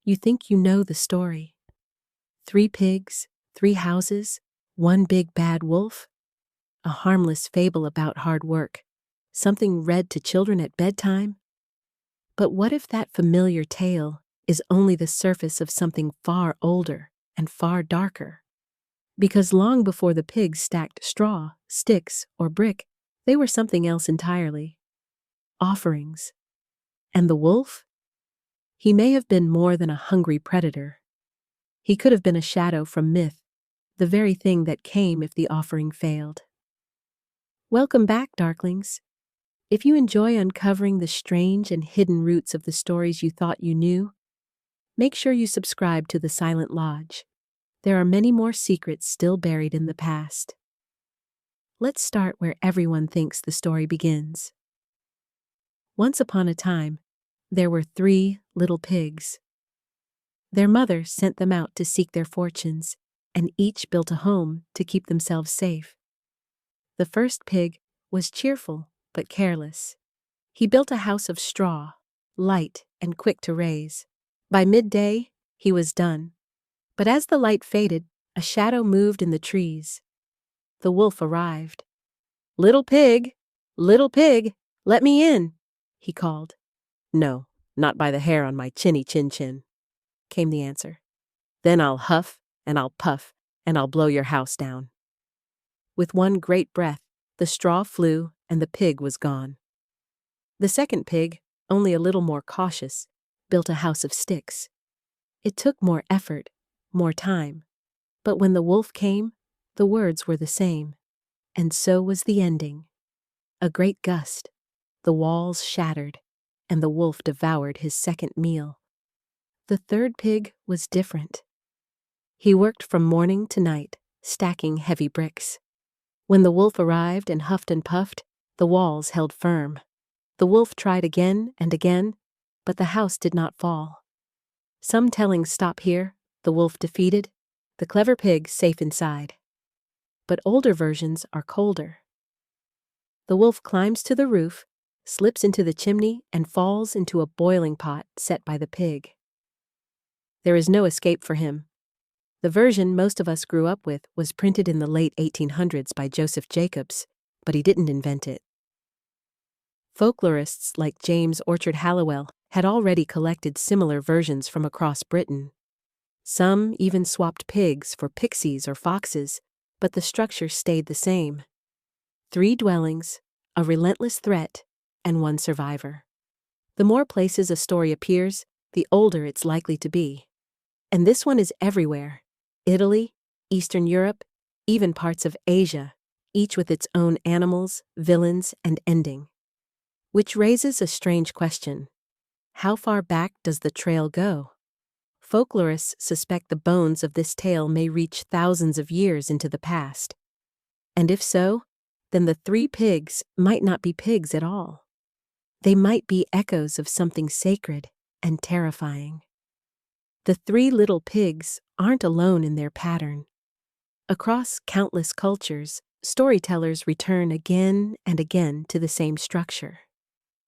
You think you know the story. 3 pigs, 3 houses, 1 big bad wolf? A harmless fable about hard work, something read to children at bedtime? But what if that familiar tale is only the surface of something far older and far darker? Because long before the pigs stacked straw, sticks, or brick, they were something else entirely. Offerings. And the wolf? He may have been more than a hungry predator. He could have been a shadow from myth, the very thing that came if the offering failed. Welcome back, Darklings. If you enjoy uncovering the strange and hidden roots of the stories you thought you knew, make sure you subscribe to the Silent Lodge. There are many more secrets still buried in the past. Let's start where everyone thinks the story begins. Once upon a time, there were 3 little pigs. Their mother sent them out to seek their fortunes, and each built a home to keep themselves safe. The first pig was cheerful but careless. He built a house of straw, light and quick to raise. By midday, he was done. But as the light faded, a shadow moved in the trees. The wolf arrived. Little pig, let me in," he called. "No, not by the hair on my chinny chin," came the answer. "Then I'll huff and I'll puff and I'll blow your house down." With one great breath, the straw flew and the pig was gone. The second pig, only a little more cautious, built a house of sticks. It took more effort, more time, but when the wolf came, the words were the same, and so was the ending. A great gust, the walls shattered, and the wolf devoured his second meal. The third pig was different. He worked from morning to night, stacking heavy bricks. When the wolf arrived and huffed and puffed, the walls held firm. The wolf tried again and again, but the house did not fall. Some tellings stop here, the wolf defeated, the clever pig safe inside. But older versions are colder. The wolf climbs to the roof, slips into the chimney, and falls into a boiling pot set by the pig. There is no escape for him. The version most of us grew up with was printed in the late 1800s by Joseph Jacobs, but he didn't invent it. Folklorists like James Orchard Halliwell had already collected similar versions from across Britain. Some even swapped pigs for pixies or foxes, but the structure stayed the same. 3 dwellings, a relentless threat, and 1 survivor. The more places a story appears, the older it's likely to be. And this one is everywhere. Italy, Eastern Europe, even parts of Asia, each with its own animals, villains, and ending. Which raises a strange question. How far back does the trail go? Folklorists suspect the bones of this tale may reach thousands of years into the past. And if so, then the 3 pigs might not be pigs at all. They might be echoes of something sacred and terrifying. The 3 little pigs aren't alone in their pattern. Across countless cultures, storytellers return again and again to the same structure.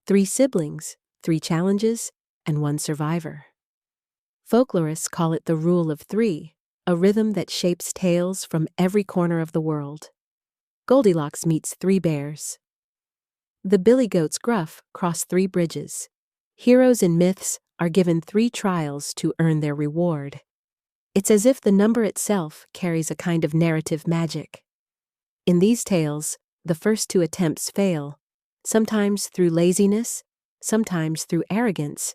3 siblings, 3 challenges, and 1 survivor. Folklorists call it the rule of 3, a rhythm that shapes tales from every corner of the world. Goldilocks meets 3 bears. The billy goat's gruff cross 3 bridges. Heroes in myths are given 3 trials to earn their reward. It's as if the number itself carries a kind of narrative magic. In these tales, the first 2 attempts fail, sometimes through laziness, sometimes through arrogance,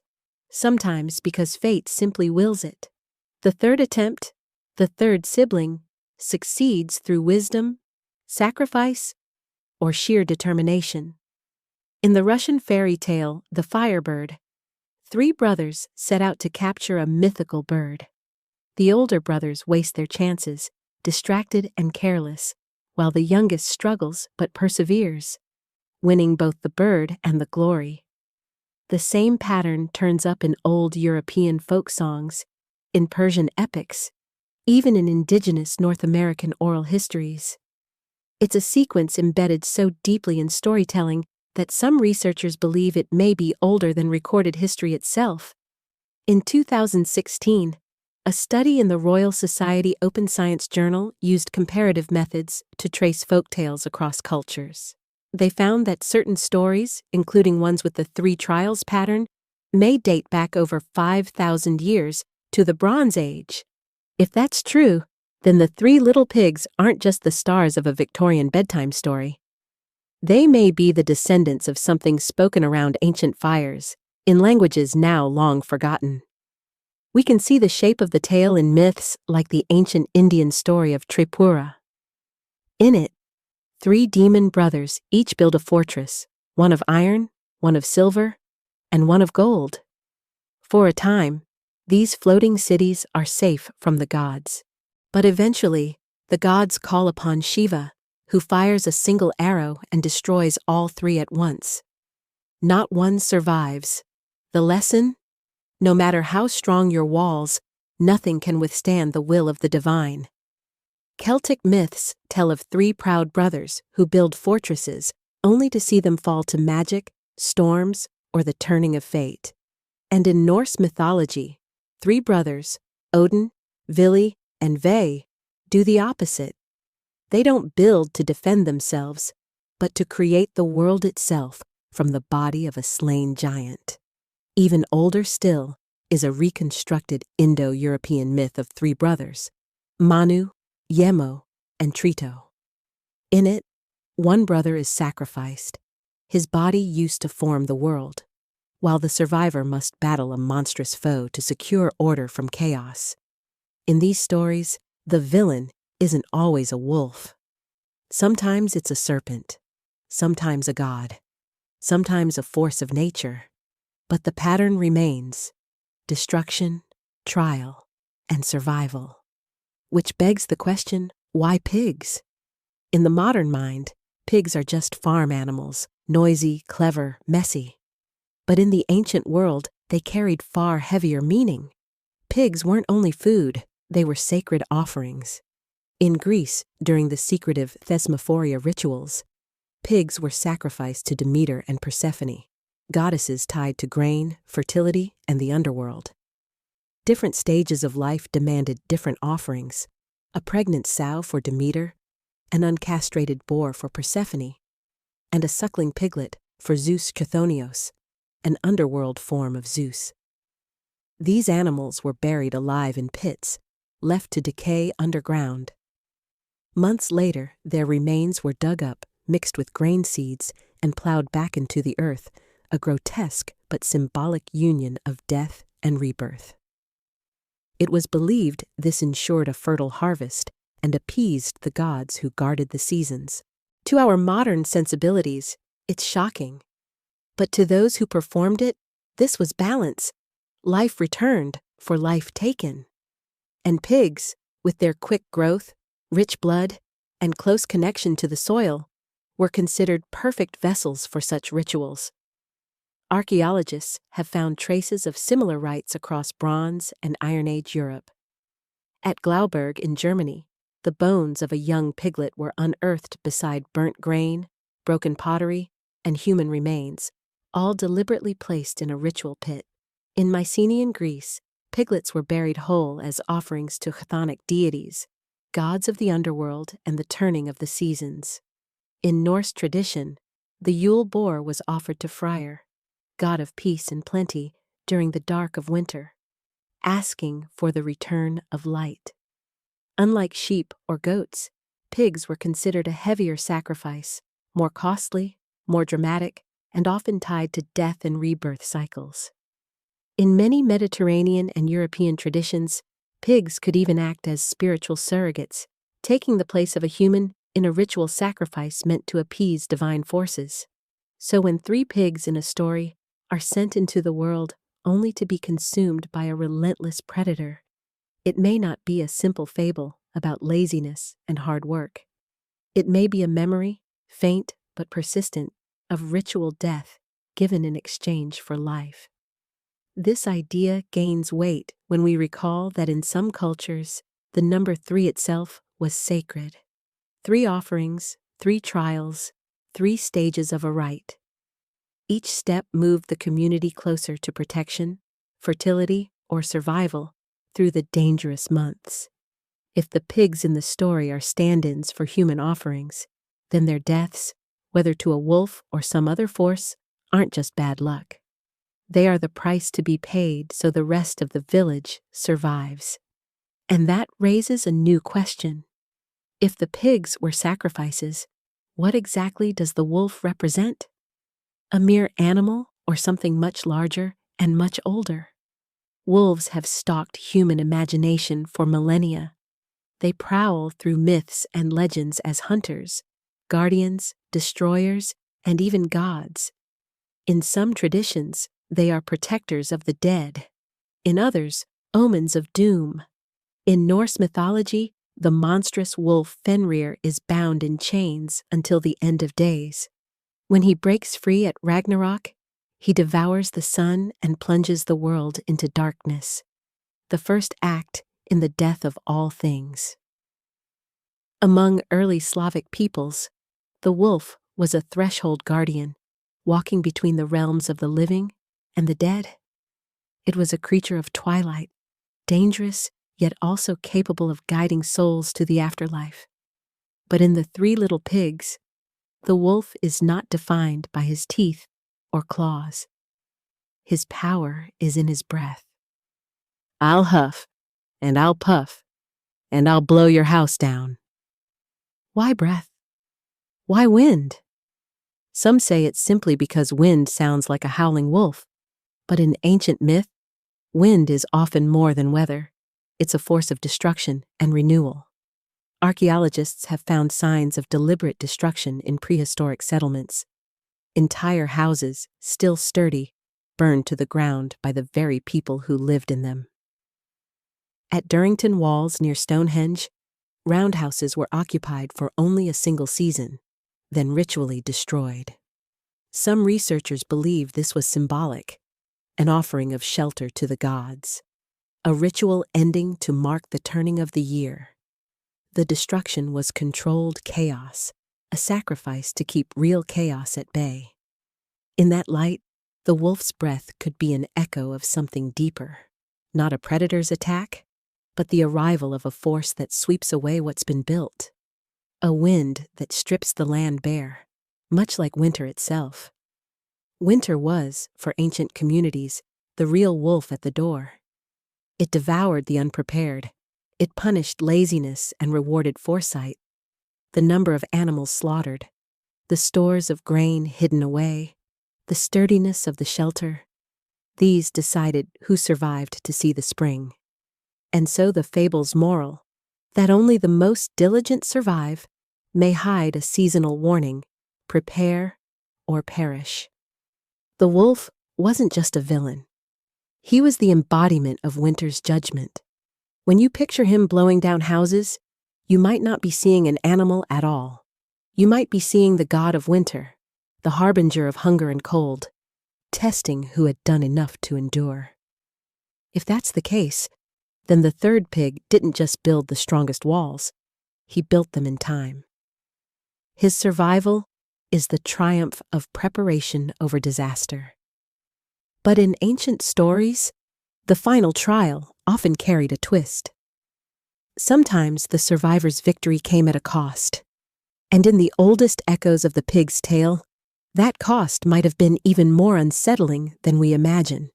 sometimes because fate simply wills it. The third attempt, the third sibling, succeeds through wisdom, sacrifice, or sheer determination. In the Russian fairy tale, The Firebird, 3 brothers set out to capture a mythical bird. The older brothers waste their chances, distracted and careless, while the youngest struggles but perseveres, winning both the bird and the glory. The same pattern turns up in old European folk songs, in Persian epics, even in indigenous North American oral histories. It's a sequence embedded so deeply in storytelling that some researchers believe it may be older than recorded history itself. In 2016, a study in the Royal Society Open Science Journal used comparative methods to trace folktales across cultures. They found that certain stories, including ones with the three trials pattern, may date back over 5,000 years to the Bronze Age. If that's true, then the three little pigs aren't just the stars of a Victorian bedtime story. They may be the descendants of something spoken around ancient fires, in languages now long forgotten. We can see the shape of the tale in myths like the ancient Indian story of Tripura. In it, three demon brothers each build a fortress, one of iron, one of silver, and one of gold. For a time, these floating cities are safe from the gods. But eventually, the gods call upon Shiva, who fires a single arrow and destroys all three at once. Not one survives. The lesson? No matter how strong your walls, nothing can withstand the will of the divine. Celtic myths tell of three proud brothers who build fortresses only to see them fall to magic, storms, or the turning of fate. And in Norse mythology, three brothers, Odin, Vili, and Ve, do the opposite. They don't build to defend themselves, but to create the world itself from the body of a slain giant. Even older still is a reconstructed Indo-European myth of three brothers, Manu, Yemo, and Trito. In it, one brother is sacrificed, his body used to form the world, while the survivor must battle a monstrous foe to secure order from chaos. In these stories, the villain isn't always a wolf. Sometimes it's a serpent, sometimes a god, sometimes a force of nature. But the pattern remains: destruction, trial, and survival. Which begs the question, why pigs? In the modern mind, pigs are just farm animals, noisy, clever, messy. But in the ancient world, they carried far heavier meaning. Pigs weren't only food, they were sacred offerings. In Greece, during the secretive Thesmophoria rituals, pigs were sacrificed to Demeter and Persephone, goddesses tied to grain, fertility, and the underworld. Different stages of life demanded different offerings: a pregnant sow for Demeter, an uncastrated boar for Persephone, and a suckling piglet for Zeus Chthonios, an underworld form of Zeus. These animals were buried alive in pits, left to decay underground. Months later, their remains were dug up, mixed with grain seeds, and plowed back into the earth, a grotesque but symbolic union of death and rebirth. It was believed this ensured a fertile harvest and appeased the gods who guarded the seasons. To our modern sensibilities, it's shocking. But to those who performed it, this was balance. Life returned for life taken. And pigs, with their quick growth, rich blood, and close connection to the soil, were considered perfect vessels for such rituals. Archaeologists have found traces of similar rites across Bronze and Iron Age Europe. At Glauberg in Germany, the bones of a young piglet were unearthed beside burnt grain, broken pottery, and human remains, all deliberately placed in a ritual pit. In Mycenaean Greece, piglets were buried whole as offerings to chthonic deities, gods of the underworld and the turning of the seasons. In Norse tradition, the Yule boar was offered to Freyr, god of peace and plenty, during the dark of winter, asking for the return of light. Unlike sheep or goats, pigs were considered a heavier sacrifice, more costly, more dramatic, and often tied to death and rebirth cycles. In many Mediterranean and European traditions, pigs could even act as spiritual surrogates, taking the place of a human in a ritual sacrifice meant to appease divine forces. So when three pigs in a story are sent into the world only to be consumed by a relentless predator, it may not be a simple fable about laziness and hard work. It may be a memory, faint but persistent, of ritual death given in exchange for life. This idea gains weight when we recall that in some cultures, the number 3 itself was sacred. 3 offerings, 3 trials, 3 stages of a rite. Each step moved the community closer to protection, fertility, or survival through the dangerous months. If the pigs in the story are stand-ins for human offerings, then their deaths, whether to a wolf or some other force, aren't just bad luck. They are the price to be paid so the rest of the village survives. And that raises a new question. If the pigs were sacrifices, what exactly does the wolf represent? A mere animal or something much larger and much older? Wolves have stalked human imagination for millennia. They prowl through myths and legends as hunters, guardians, destroyers, and even gods. In some traditions, they are protectors of the dead. In others, omens of doom. In Norse mythology, the monstrous wolf Fenrir is bound in chains until the end of days. When he breaks free at Ragnarok, he devours the sun and plunges the world into darkness. The first act in the death of all things. Among early Slavic peoples, the wolf was a threshold guardian, walking between the realms of the living and the dead. It was a creature of twilight, dangerous yet also capable of guiding souls to the afterlife. But in the Three Little Pigs, the wolf is not defined by his teeth or claws. His power is in his breath. I'll huff, and I'll puff, and I'll blow your house down. Why breath? Why wind? Some say it's simply because wind sounds like a howling wolf, but in ancient myth, wind is often more than weather. It's a force of destruction and renewal. Archaeologists have found signs of deliberate destruction in prehistoric settlements. Entire houses, still sturdy, burned to the ground by the very people who lived in them. At Durrington Walls near Stonehenge, roundhouses were occupied for only a single season, then ritually destroyed. Some researchers believe this was symbolic, an offering of shelter to the gods, a ritual ending to mark the turning of the year. The destruction was controlled chaos, a sacrifice to keep real chaos at bay. In that light, the wolf's breath could be an echo of something deeper, not a predator's attack, but the arrival of a force that sweeps away what's been built. A wind that strips the land bare, much like winter itself. Winter was, for ancient communities, the real wolf at the door. It devoured the unprepared. It punished laziness and rewarded foresight. The number of animals slaughtered, the stores of grain hidden away, the sturdiness of the shelter, these decided who survived to see the spring. And so the fable's moral, that only the most diligent survive, may hide a seasonal warning: prepare or perish. The wolf wasn't just a villain. He was the embodiment of winter's judgment. When you picture him blowing down houses, you might not be seeing an animal at all. You might be seeing the god of winter, the harbinger of hunger and cold, testing who had done enough to endure. If that's the case, then the third pig didn't just build the strongest walls, he built them in time. His survival is the triumph of preparation over disaster. But in ancient stories, the final trial often carried a twist. Sometimes the survivor's victory came at a cost, and in the oldest echoes of the pig's tale, that cost might have been even more unsettling than we imagine.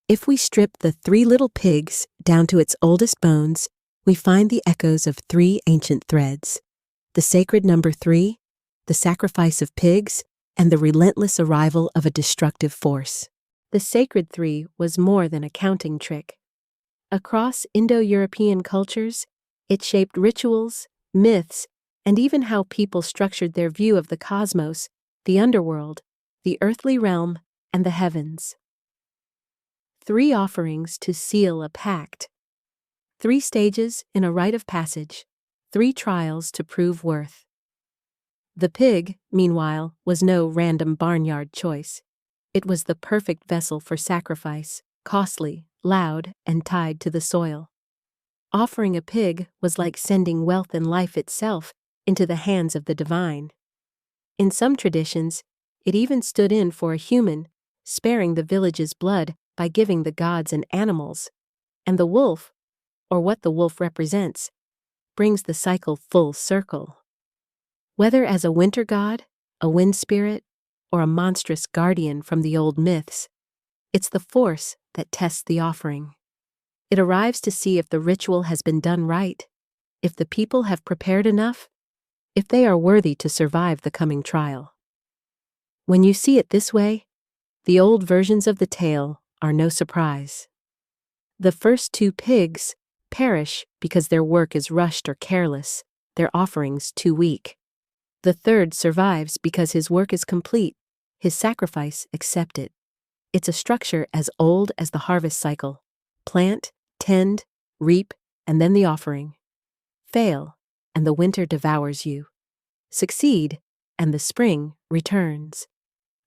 If we strip the Three Little Pigs down to its oldest bones, we find the echoes of three ancient threads: the sacred number 3, the sacrifice of pigs, and the relentless arrival of a destructive force. The sacred 3 was more than a counting trick. Across Indo-European cultures, it shaped rituals, myths, and even how people structured their view of the cosmos, the underworld, the earthly realm, and the heavens. 3 offerings to seal a pact. 3 stages in a rite of passage. 3 trials to prove worth. The pig, meanwhile, was no random barnyard choice. It was the perfect vessel for sacrifice, costly, loud, and tied to the soil. Offering a pig was like sending wealth and life itself into the hands of the divine. In some traditions, it even stood in for a human, sparing the village's blood by giving the gods and animals, and the wolf, or what the wolf represents, brings the cycle full circle. Whether as a winter god, a wind spirit, or a monstrous guardian from the old myths, it's the force that tests the offering. It arrives to see if the ritual has been done right, if the people have prepared enough, if they are worthy to survive the coming trial. When you see it this way, the old versions of the tale are no surprise. The first two pigs perish because their work is rushed or careless, their offerings too weak. The third survives because his work is complete, his sacrifice accepted. It's a structure as old as the harvest cycle. Plant, tend, reap, and then the offering. Fail, and the winter devours you. Succeed, and the spring returns.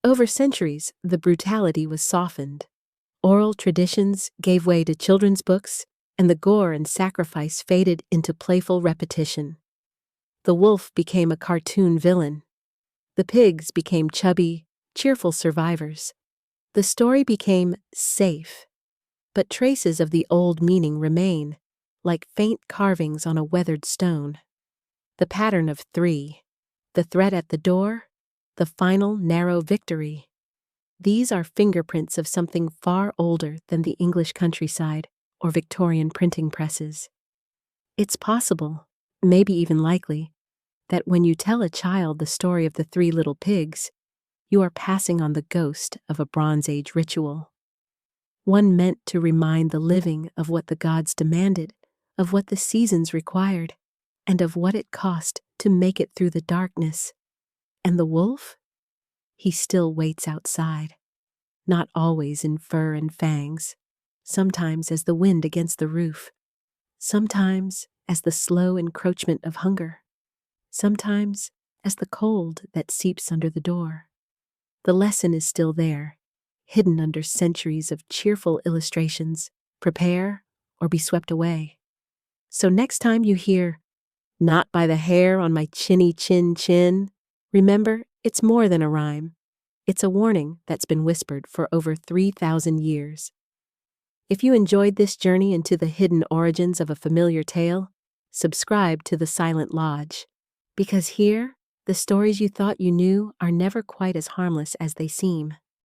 Over centuries, the brutality was softened. Oral traditions gave way to children's books, and the gore and sacrifice faded into playful repetition. The wolf became a cartoon villain. The pigs became chubby, cheerful survivors. The story became safe, but traces of the old meaning remain, like faint carvings on a weathered stone. The pattern of 3, the threat at the door, the final narrow victory. These are fingerprints of something far older than the English countryside or Victorian printing presses. It's possible, maybe even likely, that when you tell a child the story of the 3 little pigs, you are passing on the ghost of a Bronze Age ritual. One meant to remind the living of what the gods demanded, of what the seasons required, and of what it cost to make it through the darkness. And the wolf? He still waits outside, not always in fur and fangs, sometimes as the wind against the roof, sometimes as the slow encroachment of hunger, sometimes as the cold that seeps under the door. The lesson is still there, hidden under centuries of cheerful illustrations. Prepare or be swept away. So next time you hear, "Not by the hair on my chinny chin chin," remember, it's more than a rhyme. It's a warning that's been whispered for over 3,000 years. If you enjoyed this journey into the hidden origins of a familiar tale, subscribe to The Silent Lodge, because here, the stories you thought you knew are never quite as harmless as they seem.